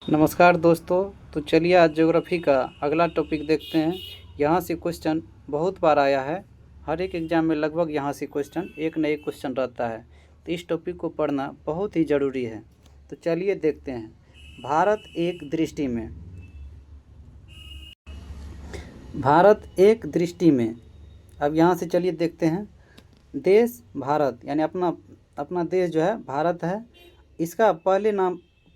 नमस्कार दोस्तों। तो चलिए आज ज्योग्राफी का अगला टॉपिक देखते हैं। यहाँ से क्वेश्चन बहुत बार आया है, हर एक एग्ज़ाम में लगभग यहाँ से क्वेश्चन एक न एक क्वेश्चन रहता है, तो इस टॉपिक को पढ़ना बहुत ही ज़रूरी है। तो चलिए देखते हैं। भारत एक दृष्टि में, भारत एक दृष्टि में। अब यहाँ से चलिए देखते हैं। देश भारत यानी अपना देश जो है भारत है। इसका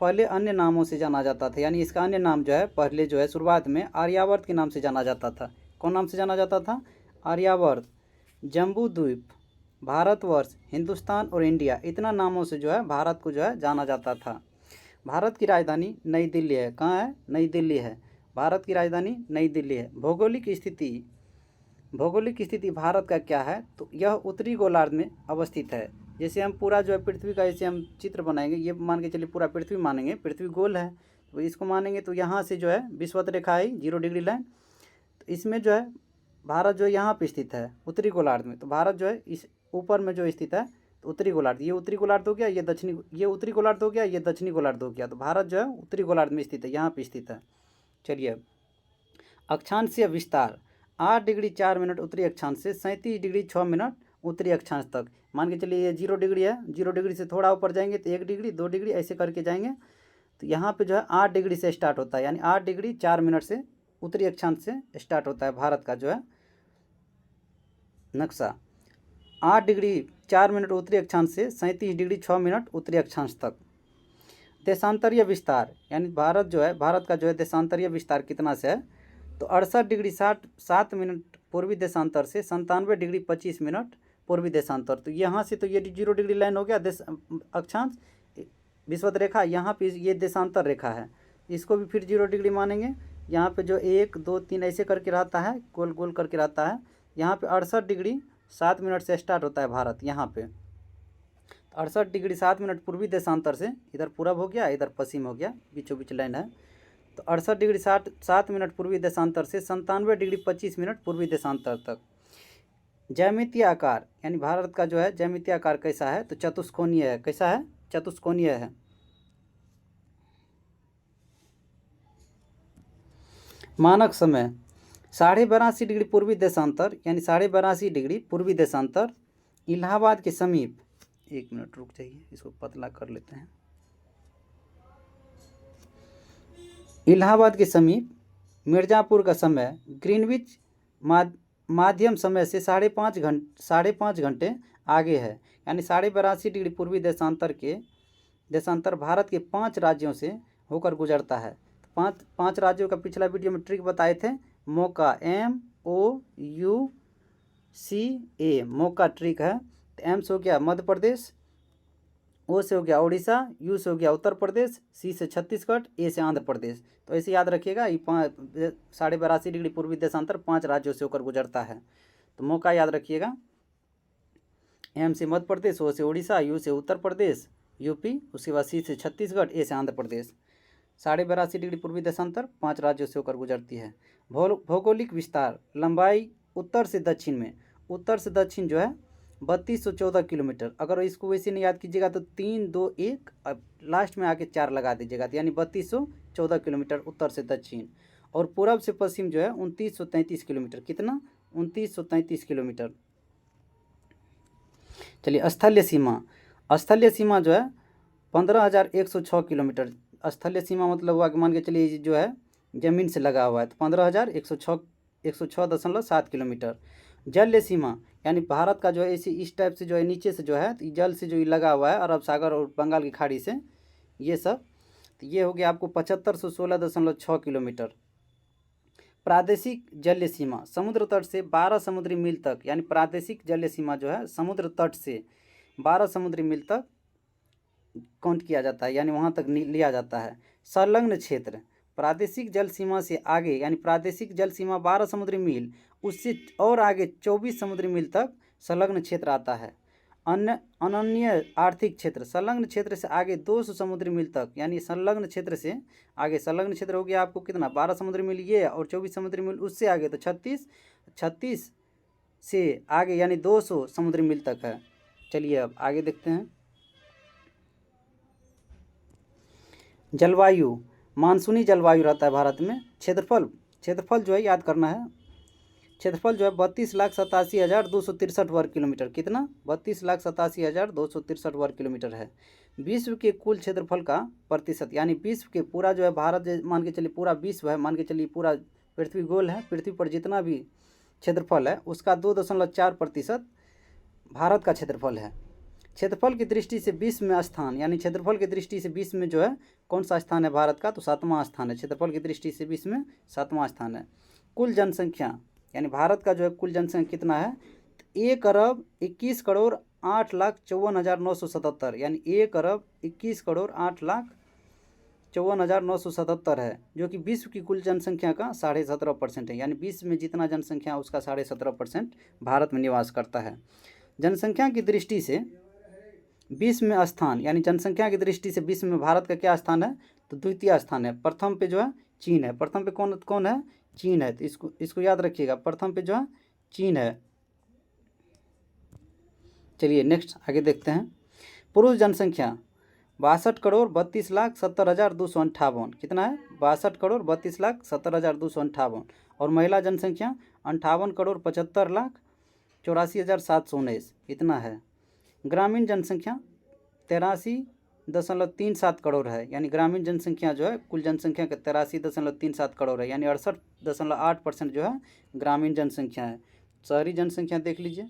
पहले अन्य नामों से जाना जाता था, यानी इसका अन्य नाम जो है पहले जो है शुरुआत में आर्यावर्त के नाम से जाना जाता था। कौन नाम से जाना जाता था? आर्यावर्त, जम्बू द्वीप, भारतवर्ष, हिंदुस्तान और इंडिया, इतना नामों से जो है भारत को जो है जाना जाता था। भारत की राजधानी नई दिल्ली है। कहाँ है? नई दिल्ली है। भारत की राजधानी नई दिल्ली है। भौगोलिक स्थिति भारत का क्या है? तो यह उत्तरी गोलार्ध में अवस्थित है। जैसे हम पूरा जो है पृथ्वी का जैसे हम चित्र बनाएंगे, ये मान के चलिए पूरा पृथ्वी मानेंगे, पृथ्वी गोल है तो इसको मानेंगे, तो यहाँ से जो है विषुवत रेखा है 0 डिग्री लाइन, तो इसमें जो है भारत जो है यहाँ पे स्थित है उत्तरी गोलार्ध में। तो भारत जो है इस ऊपर में जो स्थित है तो उत्तरी गोलार्ध, ये उत्तरी गोलार्ध हो गया, ये उत्तरी गोलार्ध हो गया, ये दक्षिणी गोलार्ध हो गया। तो भारत जो है उत्तरी गोलार्ध में स्थित है, यहाँ पे स्थित है। चलिए, अक्षांशीय विस्तार 8 डिग्री 4 मिनट उत्तरी अक्षांश से 37 डिग्री 6 मिनट उत्तरी अक्षांश तक। मान के चलिए ये 0 डिग्री है, 0 डिग्री से थोड़ा ऊपर जाएंगे तो 1 डिग्री 2 डिग्री ऐसे करके जाएंगे। तो यहाँ पे जो है 8 डिग्री से स्टार्ट होता है, यानी 8 डिग्री 4 मिनट से उत्तरी अक्षांश से स्टार्ट होता है भारत का जो है नक्शा। 8 डिग्री 4 मिनट उत्तरी अक्षांश से 37 डिग्री 6 मिनट उत्तरी अक्षांश तक। देशांतरीय विस्तार, यानी भारत का जो है देशांतरीय विस्तार कितना से है? तो 68 डिग्री 7 मिनट पूर्वी देशांतर से 97 डिग्री 25 मिनट पूर्वी देशांतर। तो यहाँ से तो ये 0 डिग्री लाइन हो गया देश अक्षांश विषुवत रेखा, यहाँ पे ये देशांतर रेखा है, इसको भी फिर 0 डिग्री मानेंगे। यहाँ पे जो 1 2 3 ऐसे करके रहता है, गोल गोल करके रहता है। यहाँ पे 68 डिग्री 7 मिनट से स्टार्ट होता है भारत। यहाँ पे 68 डिग्री 7 मिनट पूर्वी देशांतर से, इधर पूरब हो गया, इधर पश्चिम हो गया, बीचों बीच लाइन है। तो 68 डिग्री 7 मिनट पूर्वी देशांतर से 97 डिग्री 25 मिनट पूर्वी देशांतर तक। ज्यामितीय आकार, यानी भारत का जो है ज्यामितीय आकार कैसा है? तो चतुष्कोणीय है। कैसा है? चतुष्कोणीय है। मानक समय 82.5 डिग्री पूर्वी देशांतर, यानी 82.5 डिग्री पूर्वी देशांतर इलाहाबाद के समीप। 1 मिनट रुक जाइए, इसको पतला कर लेते हैं। इलाहाबाद के समीप मिर्ज़ापुर का समय ग्रीनविच माध्यम समय से 5.5 घंटे आगे है, यानी 82.5 डिग्री पूर्वी देशांतर भारत के 5 राज्यों से होकर गुजरता है। पाँच राज्यों का पिछला वीडियो में ट्रिक बताए थे। मोका MOUCA मोका ट्रिक है। M से हो गया मध्य प्रदेश, O से हो गया उड़ीसा, U से हो गया उत्तर प्रदेश, C से छत्तीसगढ़, A से आंध्र प्रदेश। तो ऐसे याद रखिएगा, ये 82.5 डिग्री पूर्वी देशांतर 5 राज्यों से होकर गुजरता है। तो मौका याद रखिएगा। M से मध्य प्रदेश, O से उड़ीसा, U से उत्तर प्रदेश यूपी, उसके बाद C से छत्तीसगढ़, A से आंध्र प्रदेश। 82.5 डिग्री पूर्वी देशांतर 5 राज्यों से होकर गुजरती है। भौगोलिक विस्तार, लंबाई उत्तर से दक्षिण जो है 3214 किलोमीटर। अगर इसको वैसे नहीं याद कीजिएगा तो 3 2 1 अब लास्ट में आके 4 लगा दीजिएगा, यानी 3214 किलोमीटर उत्तर से दक्षिण। और पूरब से पश्चिम जो है 2933 किलोमीटर। कितना? 2933 किलोमीटर। चलिए, स्थलीय सीमा जो है 15,106 किलोमीटर। स्थलीय सीमा मतलब हुआ कि मान के चलिए जो है ज़मीन से लगा हुआ है, तो 15,106.7 किलोमीटर। जलीय सीमा, यानी भारत का जो है इस टाइप से जो है नीचे से जो है तो जल से जो लगा हुआ है अरब सागर और बंगाल की खाड़ी से, ये सब, तो ये हो गया आपको 7516.6 किलोमीटर। प्रादेशिक जलीय सीमा, समुद्र तट से 12 समुद्री मील तक, यानी प्रादेशिक जलीय सीमा जो है समुद्र तट से 12 समुद्री मील तक काउंट किया जाता है, यानी वहाँ तक लिया जाता है। संलग्न क्षेत्र, प्रादेशिक जल सीमा से आगे, यानी प्रादेशिक जल सीमा 12 समुद्री मील, उससे और आगे 24 समुद्री मील तक संलग्न क्षेत्र आता है। अनन्य आर्थिक क्षेत्र, संलग्न क्षेत्र से आगे 200 समुद्री मील तक, यानी संलग्न क्षेत्र से आगे, संलग्न क्षेत्र हो गया आपको कितना? 12 समुद्री मील ये, और 24 समुद्री मील उससे आगे, तो 36 से आगे यानी 200 समुद्री मील तक है। चलिए अब आगे देखते हैं। जलवायु, मानसूनी जलवायु रहता है भारत में। क्षेत्रफल जो है याद करना है, क्षेत्रफल जो है 32,87,263 वर्ग किलोमीटर। कितना? 32,87,263 वर्ग किलोमीटर है। विश्व के कुल क्षेत्रफल का प्रतिशत, यानी विश्व के पूरा जो है भारत मान के चलिए पूरा विश्व है, मान के चलिए पूरा पृथ्वी गोल है, पृथ्वी पर जितना भी क्षेत्रफल है उसका 2.4% भारत का क्षेत्रफल है। क्षेत्रफल की दृष्टि से विश्व में स्थान, यानी क्षेत्रफल की दृष्टि से विश्व में जो है कौन सा स्थान है भारत का? तो 7वां स्थान है। क्षेत्रफल की दृष्टि से विश्व में 7वां स्थान है। कुल जनसंख्या, यानी भारत का जो है कुल जनसंख्या कितना है? 1,21,08,54,977, यानी 1,21,08,54,977 है, जो कि विश्व की कुल जनसंख्या का 17.5% है। यानी विश्व में जितना जनसंख्या है उसका 17.5% भारत में निवास करता है। जनसंख्या की दृष्टि से विश्व में स्थान, यानी जनसंख्या की दृष्टि से विश्व में भारत का क्या स्थान है? तो द्वितीय स्थान है। प्रथम पे जो है चीन है। प्रथम पे कौन है? चीन है। तो इसको याद रखिएगा, प्रथम पे जो है चीन है। चलिए नेक्स्ट आगे देखते हैं। पुरुष जनसंख्या 62,32,70,258। कितना है? 62,32,70,258। और महिला जनसंख्या 58,75,84,719 इतना है। ग्रामीण जनसंख्या 83.37 करोड़ है, यानी ग्रामीण जनसंख्या जो है कुल जनसंख्या का 83.37 करोड़ है, यानी 68.8% जो है ग्रामीण जनसंख्या है। शहरी जनसंख्या देख लीजिए,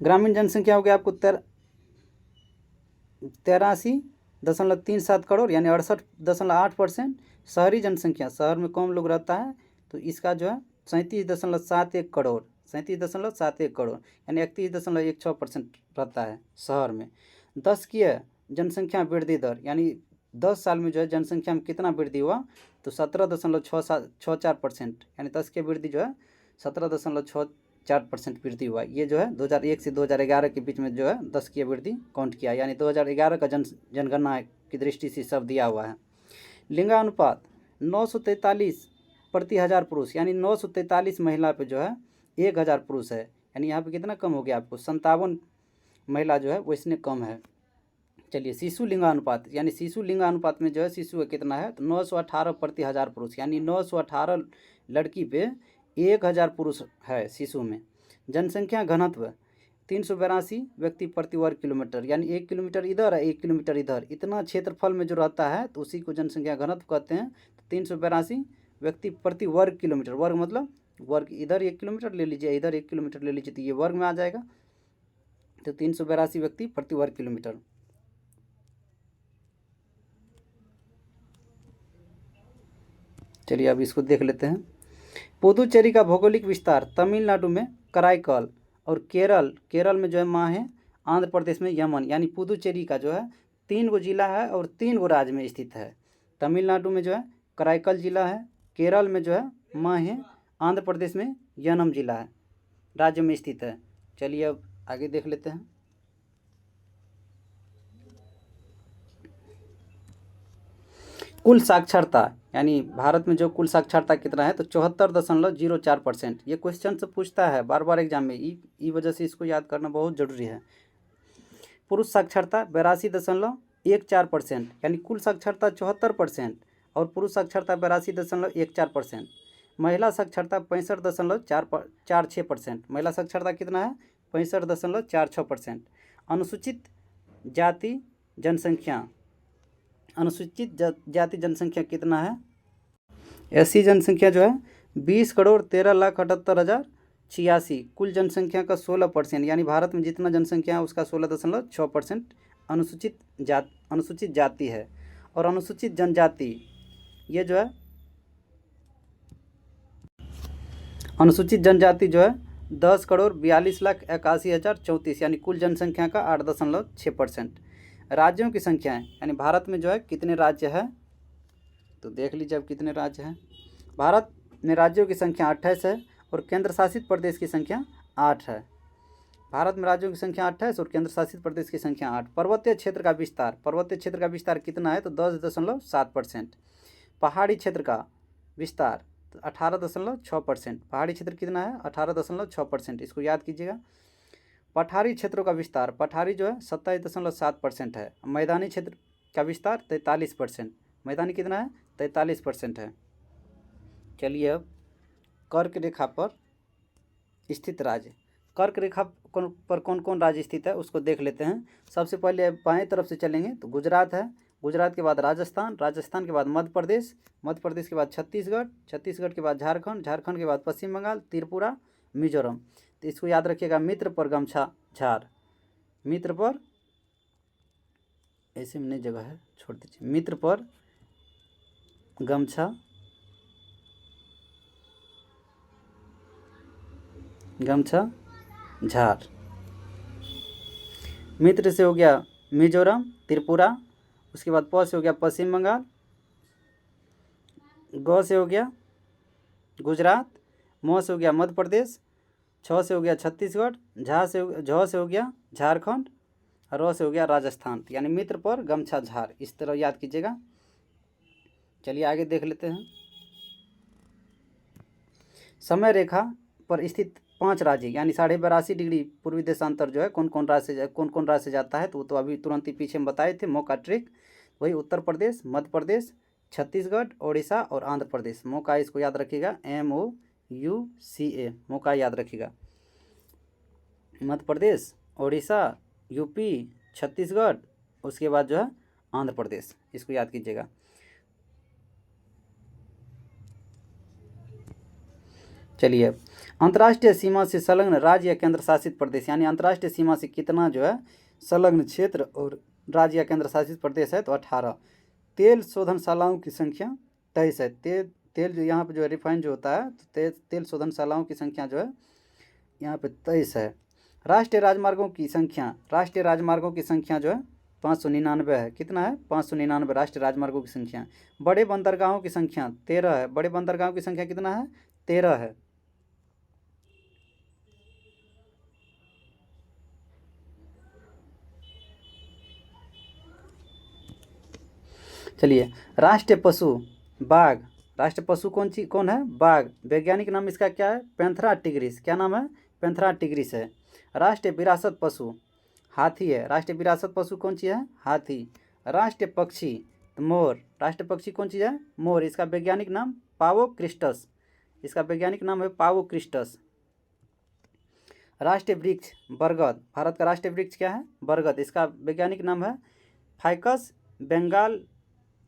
ग्रामीण जनसंख्या हो गया आपको 83.37 करोड़, यानी 68.8%। शहरी जनसंख्या, शहर में कम लोग रहता है तो इसका जो है 37.71 करोड़, 37.71 करोड़, यानी 31.16% रहता है शहर में। 10 की जनसंख्या वृद्धि दर, यानी 10 साल में जो है जनसंख्या में कितना वृद्धि हुआ? तो 17.64%, यानी 10 की वृद्धि जो है 17.64% वृद्धि हुआ। ये जो है 2001 से 2011 के बीच में जो है 10 की वृद्धि काउंट किया, यानी 2011 का जनगणना की दृष्टि से सब दिया हुआ है। लिंगानुपात 943 प्रति हज़ार पुरुष, यानी 943 महिला पे जो है 1000 पुरुष है, यानी यहाँ पे कितना कम हो गया आपको? 57 महिला जो है वो इसने कम है। चलिए शिशु लिंगानुपात, यानी शिशु लिंगानुपात में जो है शिशु कितना है? तो 918 प्रति हज़ार पुरुष, यानी 918 लड़की पे 1000 पुरुष है शिशु में। जनसंख्या घनत्व 382 व्यक्ति प्रति वर्ग किलोमीटर, यानी 1 किलोमीटर इधर है 1 किलोमीटर इधर, इतना क्षेत्रफल में जो रहता है तो उसी को जनसंख्या घनत्व कहते हैं। तो 382 व्यक्ति प्रति वर्ग किलोमीटर, वर्ग मतलब वर्ग, इधर 1 किलोमीटर ले लीजिए, इधर 1 किलोमीटर ले लीजिए, तो ये वर्ग में आ जाएगा। तो 382 व्यक्ति प्रति वर्ग किलोमीटर। चलिए अब इसको देख लेते हैं। पुदुचेरी का भौगोलिक विस्तार तमिलनाडु में कराईकल, और केरल में जो है माहे, आंध्र प्रदेश में यमन, यानी पुदुचेरी का जो है 3 गो जिला है और 3 गो राज्य में स्थित है। तमिलनाडु में जो है कराईकल जिला है, केरल में जो है माहे, आंध्र प्रदेश में यनम जिला है, राज्य में स्थित है। चलिए अब आगे देख लेते हैं। कुल साक्षरता, यानी भारत में जो कुल साक्षरता कितना है? तो 74.04%। ये क्वेश्चन से पूछता है बार बार एग्जाम में, ई वजह से इसको याद करना बहुत जरूरी है। पुरुष साक्षरता 82.14%, यानी कुल साक्षरता 74% और पुरुष साक्षरता 82.14%। महिला साक्षरता 65.46%, महिला साक्षरता कितना है? 65.46%। अनुसूचित जाति जनसंख्या, अनुसूचित जाति जनसंख्या कितना है? ऐसी जनसंख्या जो है 20,13,78,086, कुल जनसंख्या का 16%, यानी भारत में जितना जनसंख्या है उसका 16.6% अनुसूचित जाति है। और अनुसूचित जनजाति, ये जो है अनुसूचित जनजाति जो है 10,42,81,034, यानी कुल जनसंख्या का 8.6%। राज्यों की संख्या है, यानी भारत में जो है कितने राज्य है? तो देख लीजिए अब कितने राज्य हैं। भारत में राज्यों की संख्या 28 है और केंद्र शासित प्रदेश की संख्या 8 है। भारत में राज्यों की संख्या 28 और केंद्र शासित प्रदेश की संख्या 8। पर्वतीय क्षेत्र का विस्तार कितना है? तो 10.7%। पहाड़ी क्षेत्र का विस्तार 18.6%। पहाड़ी क्षेत्र कितना है? 18.6%, इसको याद कीजिएगा। पठारी क्षेत्रों का विस्तार, पठारी जो है 27.7% है। मैदानी क्षेत्र का विस्तार 43%। मैदानी कितना है? 43% है। चलिए अब कर्क रेखा पर स्थित राज्य, कर्क रेखा पर कौन कौन राज्य स्थित है उसको देख लेते हैं। सबसे पहले बाएं तरफ से चलेंगे तो गुजरात है, गुजरात के बाद राजस्थान, राजस्थान के बाद मध्य प्रदेश, मध्य प्रदेश के बाद छत्तीसगढ़, छत्तीसगढ़ के बाद झारखंड, झारखंड के बाद पश्चिम बंगाल, त्रिपुरा, मिजोरम। तो इसको याद रखिएगा, मित्र पर गमछा झार, मित्र पर, ऐसे में नहीं जगह है छोड़ दीजिए, मित्र पर गमछा, गमछा झार। मित्र से हो गया मिजोरम, त्रिपुरा, उसके बाद प से हो गया पश्चिम बंगाल, ग से हो गया गुजरात, म से हो गया मध्य प्रदेश, छ से हो गया छत्तीसगढ़, झ से हो गया झारखंड, र से हो गया राजस्थान। यानी मित्र पर गमछा झार, इस तरह याद कीजिएगा। चलिए आगे देख लेते हैं। समय रेखा पर स्थित 5 राज्य यानी 82.5 डिग्री पूर्वी देशांतर जो है कौन कौन राज्य से जाता है, तो अभी तुरंत ही पीछे हम बताए थे मौका ट्रिक, वही उत्तर प्रदेश, मध्य प्रदेश, छत्तीसगढ़, ओडिशा और आंध्र प्रदेश। मौका इसको याद रखिएगा, MOUCA, मौका याद रखिएगा। मध्य प्रदेश, ओडिशा, यूपी, छत्तीसगढ़, उसके बाद जो है आंध्र प्रदेश, इसको याद कीजिएगा। चलिए अंतर्राष्ट्रीय सीमा से संलग्न राज्य या केंद्र शासित प्रदेश, यानी अंतर्राष्ट्रीय सीमा से कितना जो है संलग्न क्षेत्र और राज्य या केंद्र शासित प्रदेश है, तो 18। तेल शोधनशालाओं की संख्या 23 है। तेल जो यहाँ पे जो है रिफाइंड जो होता है, तो तेल शोधनशालाओं की संख्या जो है यहाँ पे 23 है। राष्ट्रीय राजमार्गों की संख्या जो है 599 है। कितना है? 599 राष्ट्रीय राजमार्गों की संख्या। बड़े बंदरगाहों की संख्या 13 है। बड़े बंदरगाहों की संख्या कितना है? 13 है। चलिए राष्ट्रीय पशु बाघ, राष्ट्रीय पशु कौन है? बाघ। वैज्ञानिक नाम इसका क्या है? Panthera tigris. क्या नाम है? पैंथेरा टिग्रिस है। राष्ट्रीय विरासत पशु हाथी है। राष्ट्रीय विरासत पशु कौन सी है? हाथी। राष्ट्रीय पक्षी मोर। राष्ट्रीय पक्षी कौन सी है? मोर। इसका वैज्ञानिक नाम पावोक्रिस्टस। इसका वैज्ञानिक नाम है पावोक्रिस्टस। राष्ट्रीय वृक्ष बरगद। भारत का राष्ट्रीय वृक्ष क्या है? बरगद। इसका वैज्ञानिक नाम है फाइकस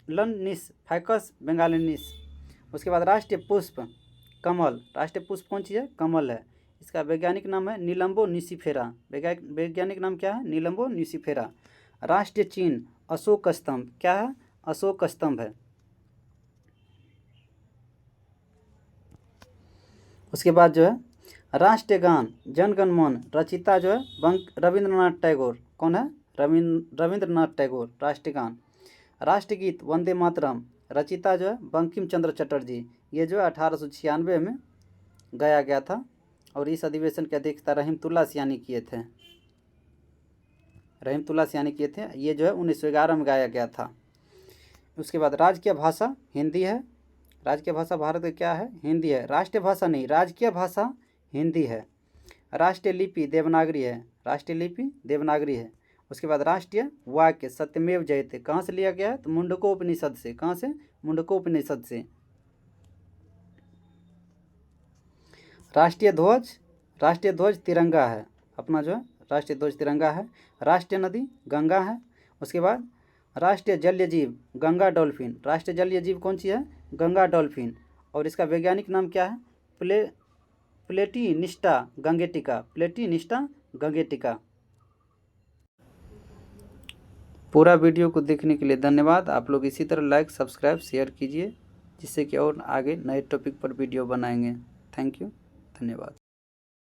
बेंगालिनिस। फाइकस बेंगालिनिस। उसके बाद राष्ट्रीय पुष्प कमल। राष्ट्रीय पुष्प कौन सी है? कमल है। इसका वैज्ञानिक नाम है नीलम्बो न्यूसिफेरा। वैज्ञानिक नाम क्या है? नीलम्बो न्यूसिफेरा। राष्ट्रीय चिन्ह अशोक स्तंभ। क्या है? अशोक स्तंभ है। उसके बाद जो है राष्ट्रीय गान जन गण मन रचिता जो है रविंद्रनाथ टैगोर। कौन है? रविंद्रनाथ टैगोर। राष्ट्रीय गान। राष्ट्रगीत वंदे मातरम रचिता जो है बंकिम चंद्र चटर्जी। ये जो है 1896 में गाया गया था और इस अधिवेशन की अध्यक्षता रहीमतुल्लाह सियानी किए थे। ये जो है 1911 में गाया गया था। उसके बाद राजकीय भाषा हिंदी है। राजकीय भाषा भारत में क्या है? हिंदी है। राष्ट्रीय भाषा नहीं, राजकीय भाषा हिंदी है। राष्ट्रीय लिपि देवनागरी है। राष्ट्रीय लिपि देवनागरी है। उसके बाद राष्ट्रीय वाक्य सत्यमेव जयते कहाँ से लिया गया है? तो मुंडकोपनिषद से। कहाँ से? मुंडकोपनिषद से। राष्ट्रीय ध्वज तिरंगा है। अपना जो है राष्ट्रीय ध्वज तिरंगा है। राष्ट्रीय नदी गंगा है। उसके बाद राष्ट्रीय जलीय जीव गंगा डॉल्फिन। राष्ट्रीय जलीय जीव कौन सी है? गंगा डॉल्फिन। और इसका वैज्ञानिक नाम क्या है? प्लेटिनिस्टा गंगेटिका। प्लेटिनिस्टा गंगेटिका। पूरा वीडियो को देखने के लिए धन्यवाद। आप लोग इसी तरह लाइक सब्सक्राइब शेयर कीजिए, जिससे कि और आगे नए टॉपिक पर वीडियो बनाएंगे। थैंक यू, धन्यवाद।